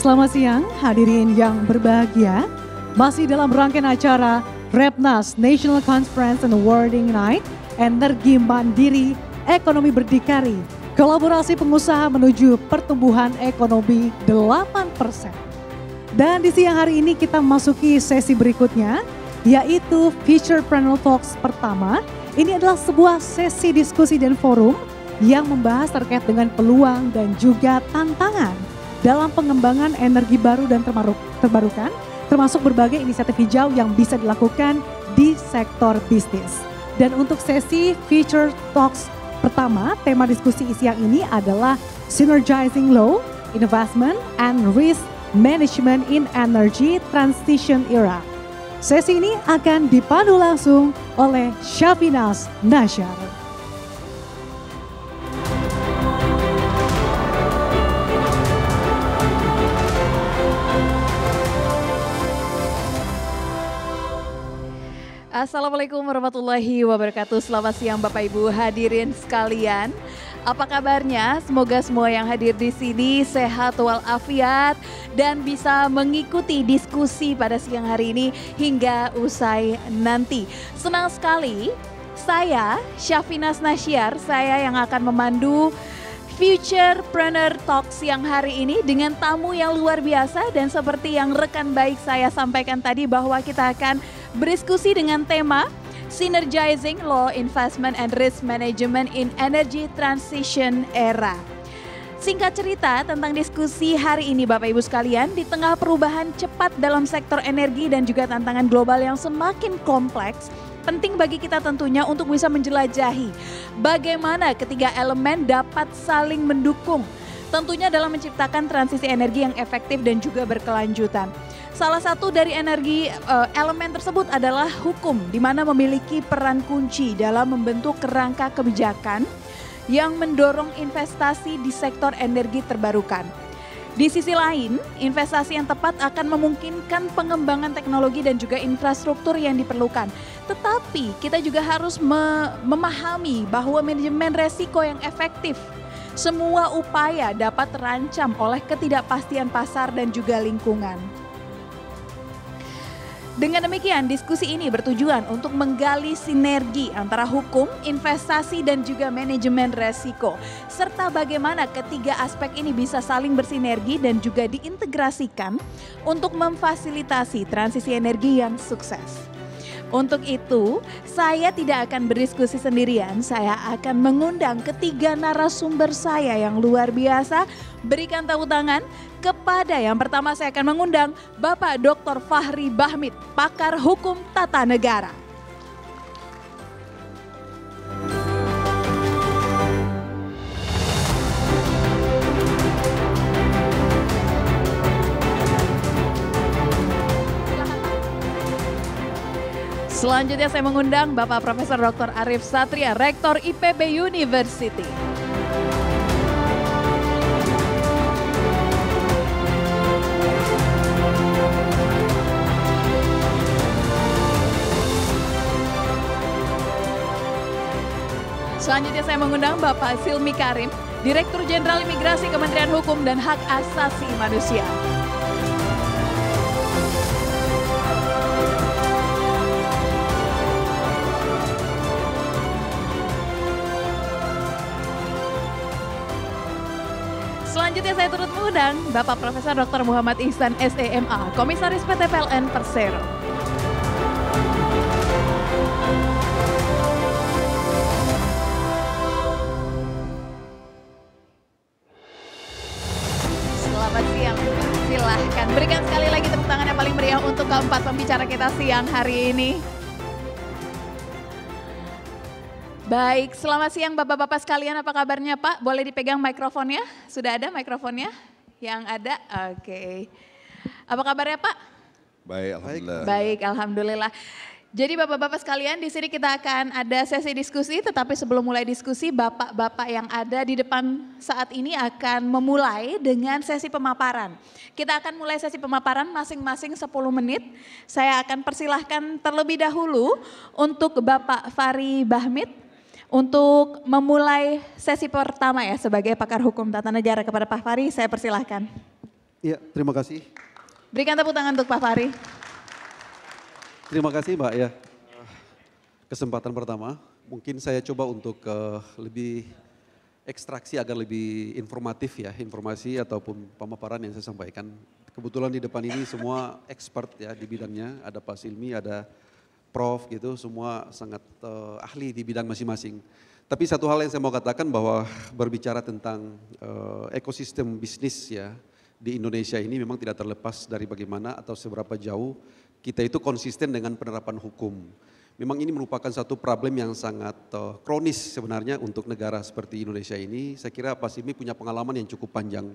Selamat siang hadirin yang berbahagia. Masih dalam rangkaian acara Repnas National Conference and Awarding Night, Energi Mandiri, Ekonomi Berdikari, kolaborasi pengusaha menuju pertumbuhan ekonomi 8%. Dan di siang hari ini kita memasuki sesi berikutnya, yaitu Futurepreneur Talks pertama. Ini adalah sebuah sesi diskusi dan forum yang membahas terkait dengan peluang dan juga tantangan dalam pengembangan energi baru dan terbarukan, termasuk berbagai inisiatif hijau yang bisa dilakukan di sektor bisnis. Dan untuk sesi Future Talks pertama, tema diskusi siang ini adalah Synergizing Law, Investment and Risk Management in Energy Transition Era. Sesi ini akan dipandu langsung oleh Syafinas Nasyar. Assalamualaikum warahmatullahi wabarakatuh. Selamat siang Bapak Ibu hadirin sekalian. Apa kabarnya? Semoga semua yang hadir di sini sehat walafiat dan bisa mengikuti diskusi pada siang hari ini hingga usai nanti. Senang sekali saya Syafinas Nasyar, saya yang akan memandu Futurepreneur Talks siang hari ini dengan tamu yang luar biasa, dan seperti yang rekan baik saya sampaikan tadi bahwa kita akan berdiskusi dengan tema Synergizing Law, Investment and Risk Management in Energy Transition Era. Singkat cerita tentang diskusi hari ini Bapak Ibu sekalian, di tengah perubahan cepat dalam sektor energi dan juga tantangan global yang semakin kompleks, penting bagi kita tentunya untuk bisa menjelajahi bagaimana ketiga elemen dapat saling mendukung, tentunya dalam menciptakan transisi energi yang efektif dan juga berkelanjutan. Salah satu dari elemen tersebut adalah hukum, di mana memiliki peran kunci dalam membentuk kerangka kebijakan yang mendorong investasi di sektor energi terbarukan. Di sisi lain, investasi yang tepat akan memungkinkan pengembangan teknologi dan juga infrastruktur yang diperlukan. Tetapi kita juga harus memahami bahwa manajemen resiko yang efektif. Semua upaya dapat terancam oleh ketidakpastian pasar dan juga lingkungan. Dengan demikian, diskusi ini bertujuan untuk menggali sinergi antara hukum, investasi, dan juga manajemen resiko. Serta bagaimana ketiga aspek ini bisa saling bersinergi dan juga diintegrasikan untuk memfasilitasi transisi energi yang sukses. Untuk itu, saya tidak akan berdiskusi sendirian, saya akan mengundang ketiga narasumber saya yang luar biasa. Berikan tepuk tangan kepada yang pertama, saya akan mengundang Bapak Dr. Fahri Bahmit, pakar hukum tata negara. Selanjutnya saya mengundang Bapak Profesor Dr. Arief Satria, Rektor IPB University. Selanjutnya saya mengundang Bapak Silmi Karim, Direktur Jenderal Imigrasi Kementerian Hukum dan Hak Asasi Manusia. Selanjutnya saya turut mengundang Bapak Profesor Dr. Muhammad Ihsan SEMA, Komisaris PT PLN Persero. Selamat siang, silahkan berikan sekali lagi tepuk tangan yang paling meriah untuk keempat pembicara kita siang hari ini. Baik, selamat siang Bapak-Bapak sekalian, apa kabarnya Pak? Boleh dipegang mikrofonnya? Sudah ada mikrofonnya? Yang ada? Oke. Apa kabarnya Pak? Baik, alhamdulillah. Baik, alhamdulillah. Jadi Bapak-Bapak sekalian, di sini kita akan ada sesi diskusi, tetapi sebelum mulai diskusi, Bapak-Bapak yang ada di depan saat ini akan memulai dengan sesi pemaparan. Kita akan mulai sesi pemaparan masing-masing 10 menit. Saya akan persilahkan terlebih dahulu untuk Bapak Fahri Bahmit untuk memulai sesi pertama ya sebagai pakar hukum tata negara. Kepada Pak Fahri saya persilahkan. Iya, terima kasih. Berikan tepuk tangan untuk Pak Fahri. Terima kasih Mbak ya. Kesempatan pertama, mungkin saya coba untuk lebih ekstraksi agar lebih informatif ya, informasi ataupun pemaparan yang saya sampaikan. Kebetulan di depan ini semua expert ya di bidangnya, ada Pak Silmi, ada Prof gitu, semua sangat ahli di bidang masing-masing. Tapi satu hal yang saya mau katakan bahwa berbicara tentang ekosistem bisnis ya di Indonesia ini memang tidak terlepas dari bagaimana atau seberapa jauh kita itu konsisten dengan penerapan hukum. Memang ini merupakan satu problem yang sangat kronis sebenarnya untuk negara seperti Indonesia ini. Saya kira Pak Silmi punya pengalaman yang cukup panjang.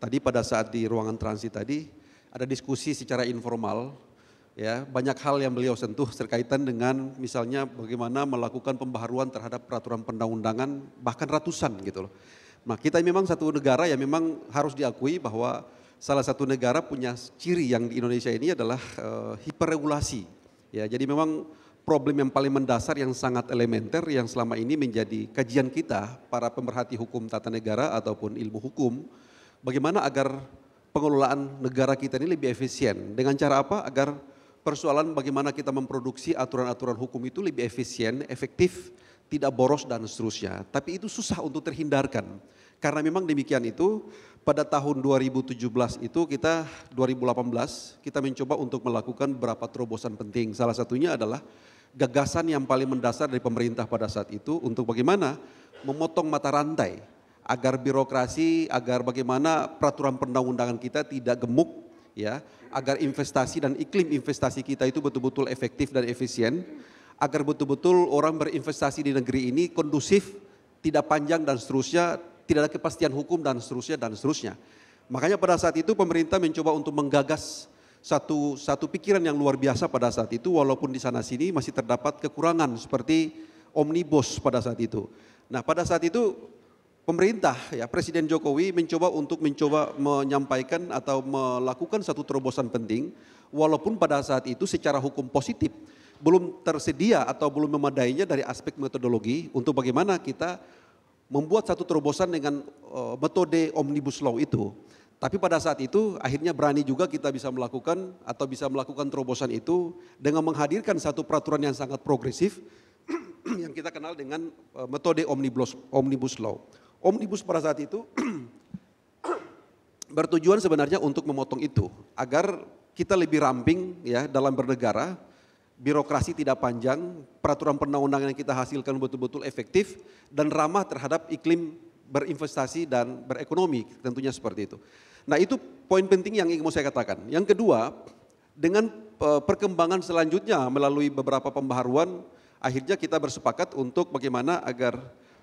Tadi pada saat di ruangan transit tadi ada diskusi secara informal, ya banyak hal yang beliau sentuh terkaitan dengan misalnya bagaimana melakukan pembaharuan terhadap peraturan perundang-undangan bahkan ratusan gitu loh. Nah kita memang satu negara yang memang harus diakui bahwa salah satu negara punya ciri yang di Indonesia ini adalah hiperregulasi. Ya jadi memang problem yang paling mendasar yang sangat elementer yang selama ini menjadi kajian kita para pemerhati hukum tata negara ataupun ilmu hukum. Bagaimana agar pengelolaan negara kita ini lebih efisien. Dengan cara apa? Agar persoalan bagaimana kita memproduksi aturan-aturan hukum itu lebih efisien, efektif, tidak boros dan seterusnya. Tapi itu susah untuk terhindarkan. Karena memang demikian itu pada tahun 2017 itu 2018 kita mencoba untuk melakukan beberapa terobosan penting. Salah satunya adalah gagasan yang paling mendasar dari pemerintah pada saat itu untuk bagaimana memotong mata rantai agar birokrasi, agar bagaimana peraturan perundang-undangan kita tidak gemuk, ya, agar investasi dan iklim investasi kita itu betul-betul efektif dan efisien, agar betul-betul orang berinvestasi di negeri ini kondusif, tidak panjang dan seterusnya, tidak ada kepastian hukum dan seterusnya dan seterusnya. Makanya pada saat itu pemerintah mencoba untuk menggagas satu pikiran yang luar biasa pada saat itu, walaupun di sana sini masih terdapat kekurangan seperti omnibus pada saat itu. Nah pada saat itu pemerintah ya Presiden Jokowi mencoba menyampaikan atau melakukan satu terobosan penting, walaupun pada saat itu secara hukum positif belum tersedia atau belum memadainya dari aspek metodologi untuk bagaimana kita membuat satu terobosan dengan metode omnibus law itu. Tapi pada saat itu akhirnya berani juga kita bisa melakukan atau bisa melakukan terobosan itu dengan menghadirkan satu peraturan yang sangat progresif yang kita kenal dengan metode omnibus law. Omnibus pada saat itu bertujuan sebenarnya untuk memotong itu agar kita lebih ramping ya dalam bernegara, birokrasi tidak panjang, peraturan perundang-undangan yang kita hasilkan betul-betul efektif dan ramah terhadap iklim berinvestasi dan berekonomi, tentunya seperti itu. Nah itu poin penting yang ingin mau saya katakan. Yang kedua, dengan perkembangan selanjutnya melalui beberapa pembaharuan, akhirnya kita bersepakat untuk bagaimana agar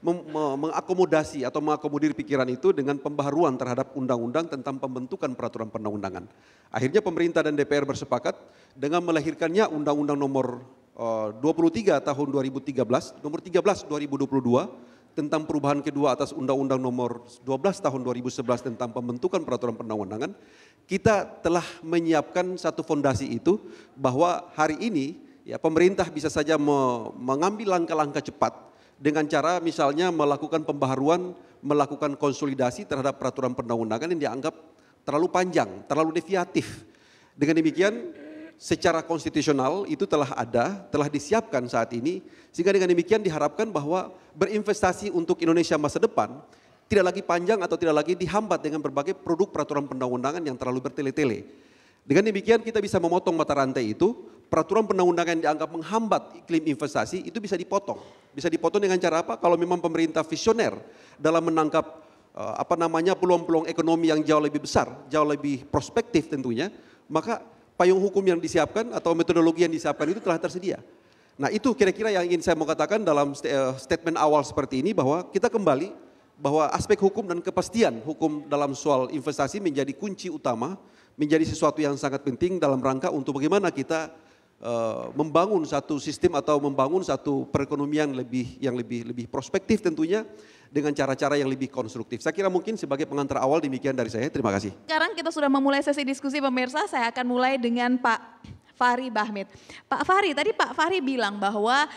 mengakomodasi atau mengakomodir pikiran itu dengan pembaharuan terhadap undang-undang tentang pembentukan peraturan perundang-undangan. Akhirnya pemerintah dan DPR bersepakat dengan melahirkannya Undang-Undang nomor 23 tahun 2013, nomor 13 2022 tentang perubahan kedua atas Undang-Undang nomor 12 tahun 2011 tentang pembentukan peraturan perundang-undangan. Kita telah menyiapkan satu fondasi itu bahwa hari ini ya pemerintah bisa saja mengambil langkah-langkah cepat dengan cara misalnya melakukan pembaharuan, melakukan konsolidasi terhadap peraturan perundang-undangan yang dianggap terlalu panjang, terlalu deviatif. Dengan demikian secara konstitusional itu telah disiapkan saat ini, sehingga dengan demikian diharapkan bahwa berinvestasi untuk Indonesia masa depan tidak lagi panjang atau tidak lagi dihambat dengan berbagai produk peraturan perundang-undangan yang terlalu bertele-tele. Dengan demikian kita bisa memotong mata rantai itu, peraturan perundang-undangan yang dianggap menghambat iklim investasi itu bisa dipotong. Bisa dipotong dengan cara apa? Kalau memang pemerintah visioner dalam menangkap peluang-peluang ekonomi yang jauh lebih besar, jauh lebih prospektif tentunya, maka payung hukum yang disiapkan atau metodologi yang disiapkan itu telah tersedia. Nah itu kira-kira yang ingin saya mau katakan dalam statement awal seperti ini, bahwa kita kembali bahwa aspek hukum dan kepastian hukum dalam soal investasi menjadi kunci utama, menjadi sesuatu yang sangat penting dalam rangka untuk bagaimana kita membangun satu sistem atau membangun satu perekonomian yang lebih prospektif tentunya dengan cara-cara yang lebih konstruktif. Saya kira mungkin sebagai pengantar awal demikian dari saya. Terima kasih. Sekarang kita sudah memulai sesi diskusi pemirsa. Saya akan mulai dengan Pak Fahri Bahmid. Pak Fahri, tadi Pak Fahri bilang bahwa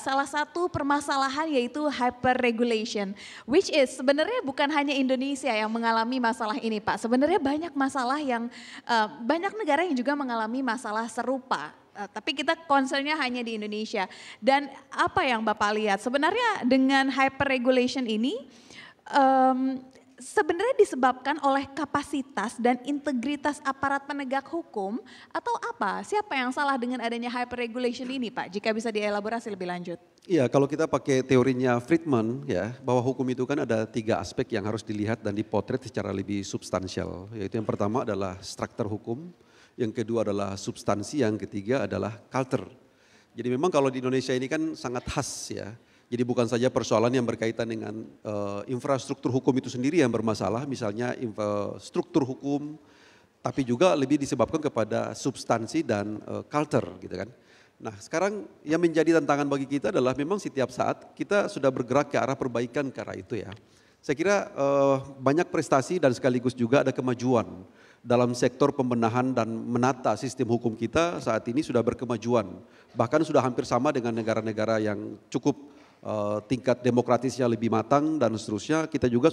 salah satu permasalahan yaitu hyper regulation, which is sebenarnya bukan hanya Indonesia yang mengalami masalah ini Pak. Sebenarnya banyak masalah yang, banyak negara yang juga mengalami masalah serupa. Tapi kita concernnya hanya di Indonesia. Dan apa yang Bapak lihat sebenarnya dengan hyper regulation ini, sebenarnya disebabkan oleh kapasitas dan integritas aparat penegak hukum atau apa? Siapa yang salah dengan adanya hyper regulation ini Pak? Jika bisa dielaborasi lebih lanjut. Iya, kalau kita pakai teorinya Friedman ya, bahwa hukum itu kan ada 3 aspek yang harus dilihat dan dipotret secara lebih substansial. Yaitu yang pertama adalah struktur hukum, yang kedua adalah substansi, yang ketiga adalah culture. Jadi memang kalau di Indonesia ini kan sangat khas ya. Jadi bukan saja persoalan yang berkaitan dengan infrastruktur hukum itu sendiri yang bermasalah, misalnya struktur hukum, tapi juga lebih disebabkan kepada substansi dan culture gitu kan. Nah sekarang yang menjadi tantangan bagi kita adalah memang setiap saat kita sudah bergerak ke arah perbaikan ke arah itu ya. Saya kira banyak prestasi dan sekaligus juga ada kemajuan dalam sektor pembenahan dan menata sistem hukum kita saat ini sudah berkemajuan. Bahkan sudah hampir sama dengan negara-negara yang cukup tingkat demokratisnya lebih matang dan seterusnya, kita juga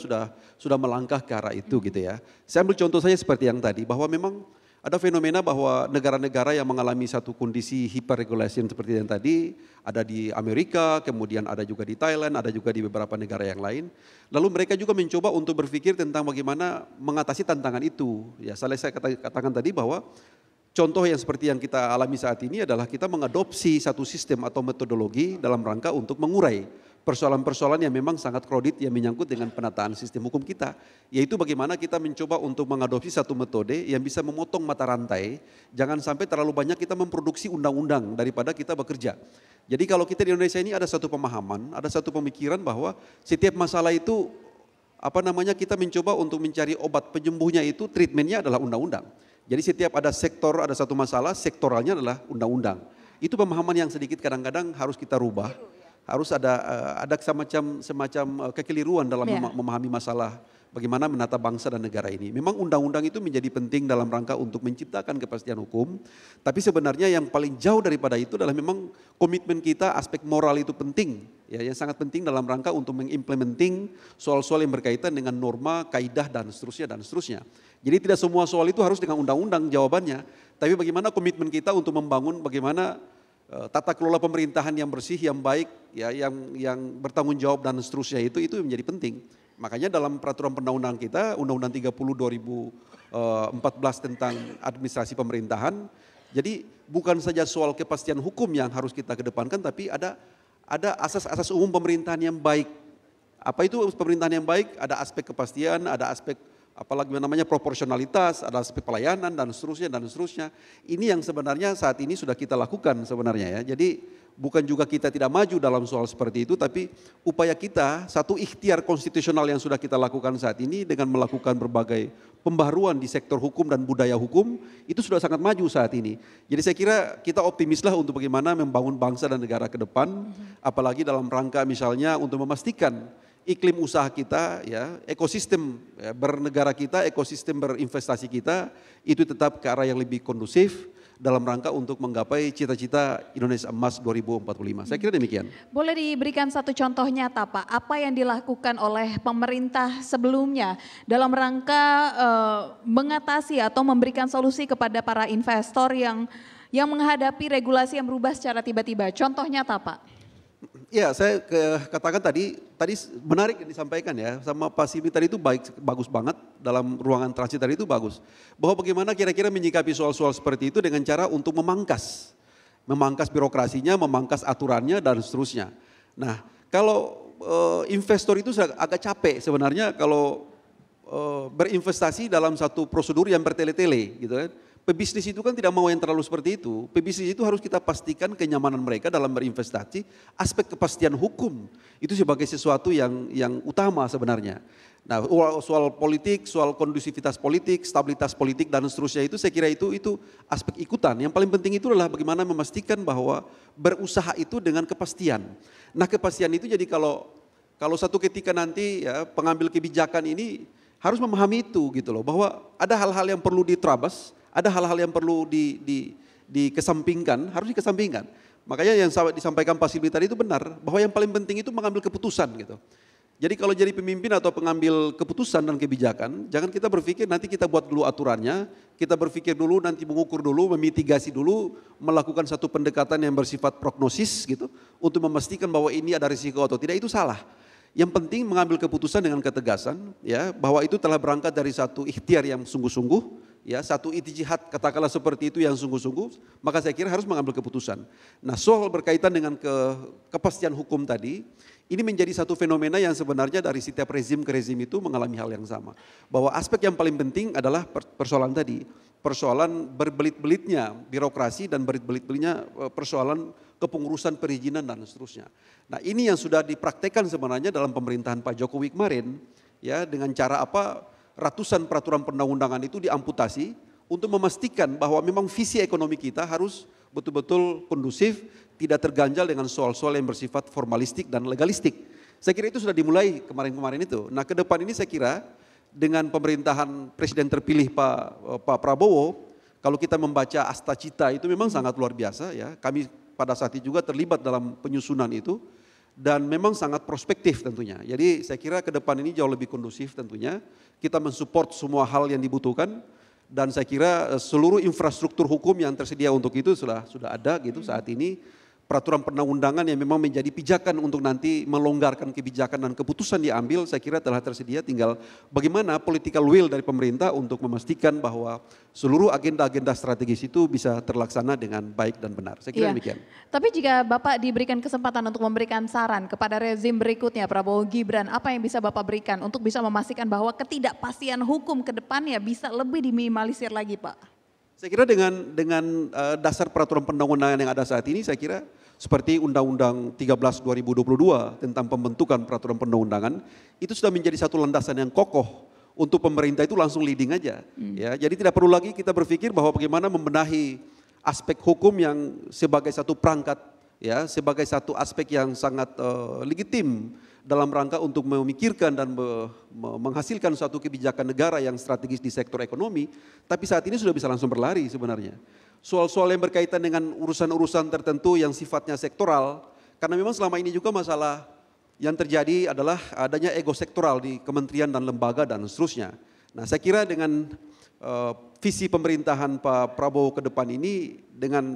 sudah melangkah ke arah itu gitu ya. Saya ambil contoh saja seperti yang tadi, bahwa memang ada fenomena bahwa negara-negara yang mengalami satu kondisi hyperregulation seperti yang tadi, ada di Amerika, kemudian ada juga di Thailand, ada juga di beberapa negara yang lain. Lalu mereka juga mencoba untuk berpikir tentang bagaimana mengatasi tantangan itu. Ya, saya katakan tadi bahwa contoh yang seperti yang kita alami saat ini adalah kita mengadopsi satu sistem atau metodologi dalam rangka untuk mengurai persoalan-persoalan yang memang sangat kredit yang menyangkut dengan penataan sistem hukum kita. Yaitu bagaimana kita mencoba untuk mengadopsi satu metode yang bisa memotong mata rantai, jangan sampai terlalu banyak kita memproduksi undang-undang daripada kita bekerja. Jadi kalau kita di Indonesia ini ada satu pemahaman, ada satu pemikiran bahwa setiap masalah itu kita mencoba untuk mencari obat penyembuhnya itu treatmentnya adalah undang-undang. Jadi setiap ada sektor, ada satu masalah, sektoralnya adalah undang-undang. Itu pemahaman yang sedikit kadang-kadang harus kita rubah. Harus ada semacam kekeliruan dalam memahami masalah bagaimana menata bangsa dan negara ini. Memang undang-undang itu menjadi penting dalam rangka untuk menciptakan kepastian hukum. Tapi sebenarnya yang paling jauh daripada itu adalah memang komitmen kita, aspek moral itu penting. Ya, yang sangat penting dalam rangka untuk mengimplementing soal-soal yang berkaitan dengan norma, kaidah dan seterusnya. Jadi tidak semua soal itu harus dengan undang-undang jawabannya, tapi bagaimana komitmen kita untuk membangun bagaimana tata kelola pemerintahan yang bersih, yang baik, ya, yang bertanggung jawab dan seterusnya itu menjadi penting. Makanya dalam peraturan perundang-undangan kita, Undang-Undang 30 2014 tentang administrasi pemerintahan, jadi bukan saja soal kepastian hukum yang harus kita kedepankan, tapi ada asas-asas umum pemerintahan yang baik. Apa itu pemerintahan yang baik? Ada aspek kepastian, ada aspek apalagi namanya proporsionalitas, ada aspek pelayanan dan seterusnya. Ini yang sebenarnya saat ini sudah kita lakukan sebenarnya ya. Jadi bukan juga kita tidak maju dalam soal seperti itu, tapi upaya kita, satu ikhtiar konstitusional yang sudah kita lakukan saat ini dengan melakukan berbagai pembaharuan di sektor hukum dan budaya hukum, itu sudah sangat maju saat ini. Jadi saya kira kita optimislah untuk bagaimana membangun bangsa dan negara ke depan, apalagi dalam rangka misalnya untuk memastikan iklim usaha kita, ya, ekosistem ya, bernegara kita, ekosistem berinvestasi kita itu tetap ke arah yang lebih kondusif dalam rangka untuk menggapai cita-cita Indonesia Emas 2045. Saya kira demikian. Boleh diberikan satu contoh nyata Pak, apa yang dilakukan oleh pemerintah sebelumnya dalam rangka mengatasi atau memberikan solusi kepada para investor yang menghadapi regulasi yang berubah secara tiba-tiba. Contoh nyata Pak. Ya, saya katakan tadi menarik yang disampaikan ya sama Pak Sibi tadi itu bagus banget dalam ruangan transit tadi itu bagus. Bahwa bagaimana kira-kira menyikapi soal-soal seperti itu dengan cara untuk memangkas birokrasinya, memangkas aturannya dan seterusnya. Nah, kalau investor itu agak capek sebenarnya kalau berinvestasi dalam satu prosedur yang bertele-tele gitu kan. Pebisnis itu kan tidak mau yang terlalu seperti itu. Pebisnis itu harus kita pastikan kenyamanan mereka dalam berinvestasi, aspek kepastian hukum itu sebagai sesuatu yang utama sebenarnya. Nah, soal politik, soal kondusivitas politik, stabilitas politik dan seterusnya itu saya kira itu aspek ikutan. Yang paling penting itu adalah bagaimana memastikan bahwa berusaha itu dengan kepastian. Nah, kepastian itu jadi kalau satu ketika nanti ya pengambil kebijakan ini harus memahami itu gitu loh, bahwa ada hal-hal yang perlu diterabas, ada hal-hal yang perlu dikesampingkan, harus dikesampingkan. Makanya yang disampaikan Pak Silvi tadi itu benar, bahwa yang paling penting itu mengambil keputusan gitu. Jadi kalau jadi pemimpin atau pengambil keputusan dan kebijakan, jangan kita berpikir nanti kita buat dulu aturannya, kita berpikir dulu nanti mengukur dulu, memitigasi dulu, melakukan satu pendekatan yang bersifat prognosis gitu, untuk memastikan bahwa ini ada risiko atau tidak, itu salah. Yang penting mengambil keputusan dengan ketegasan, ya, bahwa itu telah berangkat dari satu ikhtiar yang sungguh-sungguh, ya, satu ijtihad katakanlah seperti itu yang sungguh-sungguh, maka saya kira harus mengambil keputusan. Nah, soal berkaitan dengan kepastian hukum tadi, ini menjadi satu fenomena yang sebenarnya dari setiap rezim ke rezim itu mengalami hal yang sama. Bahwa aspek yang paling penting adalah persoalan tadi, persoalan berbelit-belitnya birokrasi dan berbelit-belitnya persoalan kepengurusan perizinan dan seterusnya. Nah, ini yang sudah dipraktekkan sebenarnya dalam pemerintahan Pak Jokowi kemarin, ya, dengan cara apa? Ratusan peraturan perundang-undangan itu diamputasi untuk memastikan bahwa memang visi ekonomi kita harus betul-betul kondusif, tidak terganjal dengan soal-soal yang bersifat formalistik dan legalistik. Saya kira itu sudah dimulai kemarin-kemarin itu. Nah, ke depan ini saya kira dengan pemerintahan Presiden terpilih Pak Prabowo, kalau kita membaca Asta Cita itu memang sangat luar biasa, ya. Kami pada saat itu juga terlibat dalam penyusunan itu. Dan memang sangat prospektif tentunya. Jadi saya kira ke depan ini jauh lebih kondusif tentunya. Kita mensupport semua hal yang dibutuhkan dan saya kira seluruh infrastruktur hukum yang tersedia untuk itu sudah ada gitu saat ini. Peraturan perundang-undangan yang memang menjadi pijakan untuk nanti melonggarkan kebijakan dan keputusan diambil, saya kira telah tersedia, tinggal bagaimana political will dari pemerintah untuk memastikan bahwa seluruh agenda-agenda strategis itu bisa terlaksana dengan baik dan benar. Saya kira demikian. Tapi jika Bapak diberikan kesempatan untuk memberikan saran kepada rezim berikutnya Prabowo Gibran, apa yang bisa Bapak berikan untuk bisa memastikan bahwa ketidakpastian hukum ke depannya bisa lebih diminimalisir lagi, Pak? Saya kira dengan dasar peraturan perundang-undangan yang ada saat ini, saya kira seperti Undang-Undang 13 2022 tentang pembentukan peraturan perundang-undangan, itu sudah menjadi satu landasan yang kokoh untuk pemerintah itu langsung leading aja. Ya, jadi tidak perlu lagi kita berpikir bahwa bagaimana membenahi aspek hukum yang sebagai satu perangkat, ya, sebagai satu aspek yang sangat legitim dalam rangka untuk memikirkan dan menghasilkan suatu kebijakan negara yang strategis di sektor ekonomi, tapi saat ini sudah bisa langsung berlari sebenarnya. Soal-soal yang berkaitan dengan urusan-urusan tertentu yang sifatnya sektoral, karena memang selama ini juga masalah yang terjadi adalah adanya ego sektoral di kementerian dan lembaga dan seterusnya. Nah, saya kira dengan visi pemerintahan Pak Prabowo ke depan ini dengan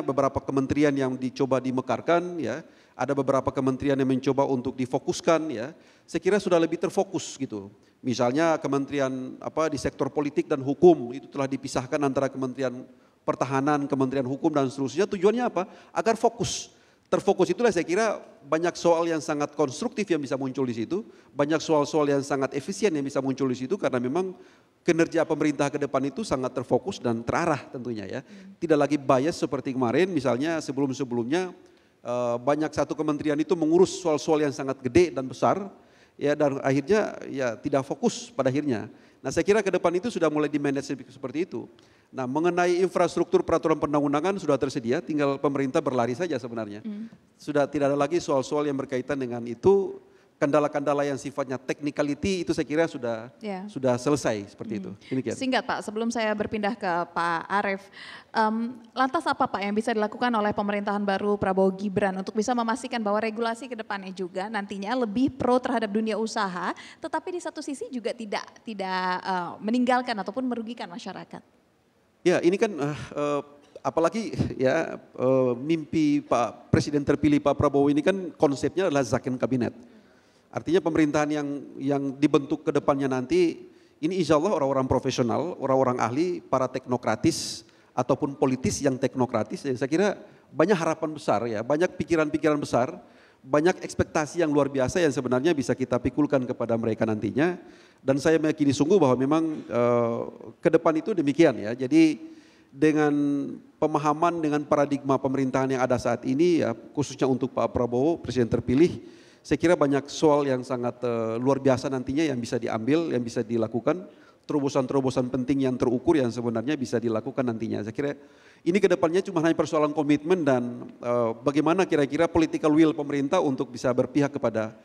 beberapa kementerian yang dicoba dimekarkan, ya, ada beberapa kementerian yang mencoba untuk difokuskan, ya, saya kira sudah lebih terfokus gitu. Misalnya kementerian di sektor politik dan hukum itu telah dipisahkan antara Kementerian Pertahanan, Kementerian Hukum dan seterusnya. Tujuannya apa? Agar fokus. Terfokus itulah saya kira banyak soal yang sangat konstruktif yang bisa muncul di situ, banyak soal-soal yang sangat efisien yang bisa muncul di situ karena memang kinerja pemerintah ke depan itu sangat terfokus dan terarah tentunya, ya. Tidak lagi bias seperti kemarin misalnya sebelum-sebelumnya banyak satu kementerian itu mengurus soal-soal yang sangat gede dan besar, ya, dan akhirnya ya tidak fokus pada akhirnya. Nah, saya kira ke depan itu sudah mulai di-manage seperti itu. Nah, mengenai infrastruktur peraturan perundang-undangan sudah tersedia, tinggal pemerintah berlari saja sebenarnya. Sudah tidak ada lagi soal-soal yang berkaitan dengan itu, kendala-kendala yang sifatnya technicality itu saya kira sudah selesai seperti itu. Demikian. Singkat Pak, sebelum saya berpindah ke Pak Arief, lantas apa Pak yang bisa dilakukan oleh pemerintahan baru Prabowo Gibran untuk bisa memastikan bahwa regulasi ke depannya juga nantinya lebih pro terhadap dunia usaha, tetapi di satu sisi juga tidak meninggalkan ataupun merugikan masyarakat? Ya, ini kan apalagi ya mimpi Pak Presiden terpilih Pak Prabowo ini kan konsepnya adalah Zakon Kabinet. Artinya pemerintahan yang dibentuk ke depannya nanti ini insya Allah orang-orang profesional, orang-orang ahli, para teknokratis ataupun politis yang teknokratis. Saya kira banyak harapan besar, ya, banyak pikiran-pikiran besar, banyak ekspektasi yang luar biasa yang sebenarnya bisa kita pikulkan kepada mereka nantinya. Dan saya meyakini sungguh bahwa memang ke depan itu demikian, ya. Jadi dengan pemahaman dengan paradigma pemerintahan yang ada saat ini, ya, khususnya untuk Pak Prabowo Presiden terpilih, saya kira banyak soal yang sangat luar biasa nantinya yang bisa diambil, yang bisa dilakukan, terobosan-terobosan penting yang terukur yang sebenarnya bisa dilakukan nantinya. Saya kira ini ke depannya cuma hanya persoalan komitmen dan bagaimana kira-kira political will pemerintah untuk bisa berpihak kepada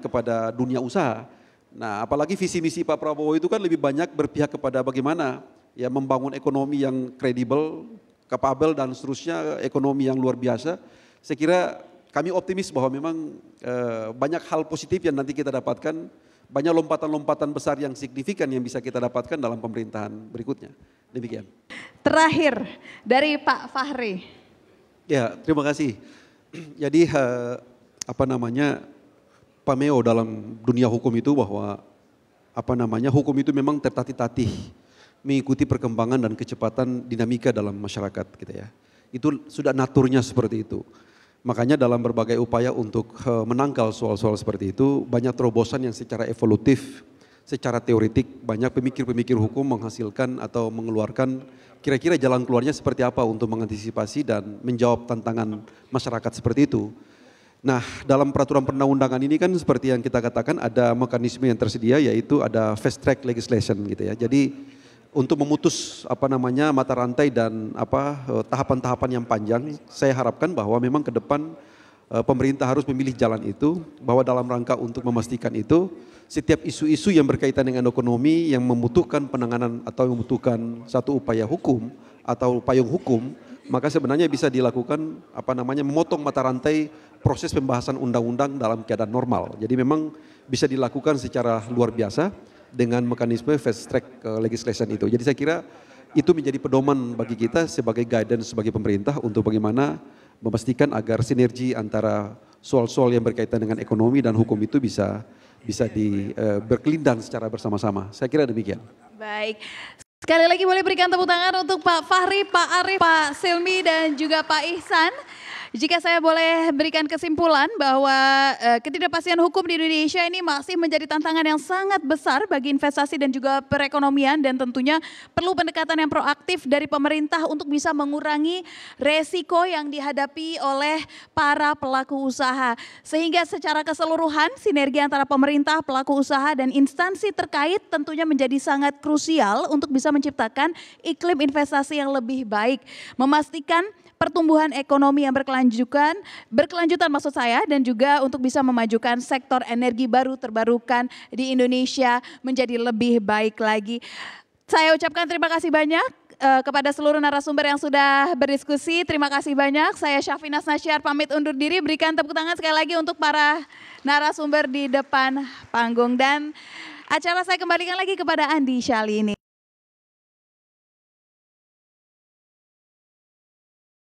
kepada dunia usaha. Nah, apalagi visi misi Pak Prabowo itu kan lebih banyak berpihak kepada bagaimana ya membangun ekonomi yang kredibel, kapabel dan seterusnya, ekonomi yang luar biasa. Saya kira kami optimis bahwa memang banyak hal positif yang nanti kita dapatkan, banyak lompatan-lompatan besar yang signifikan yang bisa kita dapatkan dalam pemerintahan berikutnya. Demikian. Terakhir dari Pak Fahri. Ya, terima kasih. Jadi pameo dalam dunia hukum itu bahwa hukum itu memang tertatih-tatih mengikuti perkembangan dan kecepatan dinamika dalam masyarakat gitu ya. Itu sudah naturnya seperti itu. Makanya dalam berbagai upaya untuk menangkal soal-soal seperti itu, banyak terobosan yang secara evolutif, secara teoritik, banyak pemikir-pemikir hukum menghasilkan atau mengeluarkan kira-kira jalan keluarnya seperti apa untuk mengantisipasi dan menjawab tantangan masyarakat seperti itu. Nah, dalam peraturan perundang-undangan ini kan seperti yang kita katakan ada mekanisme yang tersedia, yaitu ada fast track legislation gitu ya. Jadi untuk memutus mata rantai dan tahapan-tahapan yang panjang, saya harapkan bahwa memang ke depan pemerintah harus memilih jalan itu, bahwa dalam rangka untuk memastikan itu setiap isu-isu yang berkaitan dengan ekonomi yang membutuhkan penanganan atau membutuhkan satu upaya hukum atau payung hukum, maka sebenarnya bisa dilakukan memotong mata rantai proses pembahasan undang-undang dalam keadaan normal. Jadi memang bisa dilakukan secara luar biasa dengan mekanisme fast track legislation itu. Jadi saya kira itu menjadi pedoman bagi kita sebagai guidance sebagai pemerintah untuk bagaimana memastikan agar sinergi antara soal-soal yang berkaitan dengan ekonomi dan hukum itu bisa berkelindang secara bersama-sama. Saya kira demikian. Baik. Sekali lagi boleh berikan tepuk tangan untuk Pak Fahri, Pak Arief, Pak Silmi dan juga Pak Ihsan. Jika saya boleh berikan kesimpulan bahwa ketidakpastian hukum di Indonesia ini masih menjadi tantangan yang sangat besar bagi investasi dan juga perekonomian, dan tentunya perlu pendekatan yang proaktif dari pemerintah untuk bisa mengurangi resiko yang dihadapi oleh para pelaku usaha. Sehingga secara keseluruhan sinergi antara pemerintah, pelaku usaha dan instansi terkait tentunya menjadi sangat krusial untuk bisa menciptakan iklim investasi yang lebih baik, memastikan pertumbuhan ekonomi yang berkelanjutan maksud saya, dan juga untuk bisa memajukan sektor energi baru terbarukan di Indonesia menjadi lebih baik lagi. Saya ucapkan terima kasih banyak kepada seluruh narasumber yang sudah berdiskusi. Terima kasih banyak. Saya Syafina Nasyar pamit undur diri. Berikan tepuk tangan sekali lagi untuk para narasumber di depan panggung, dan acara saya kembalikan lagi kepada Andi Syalini.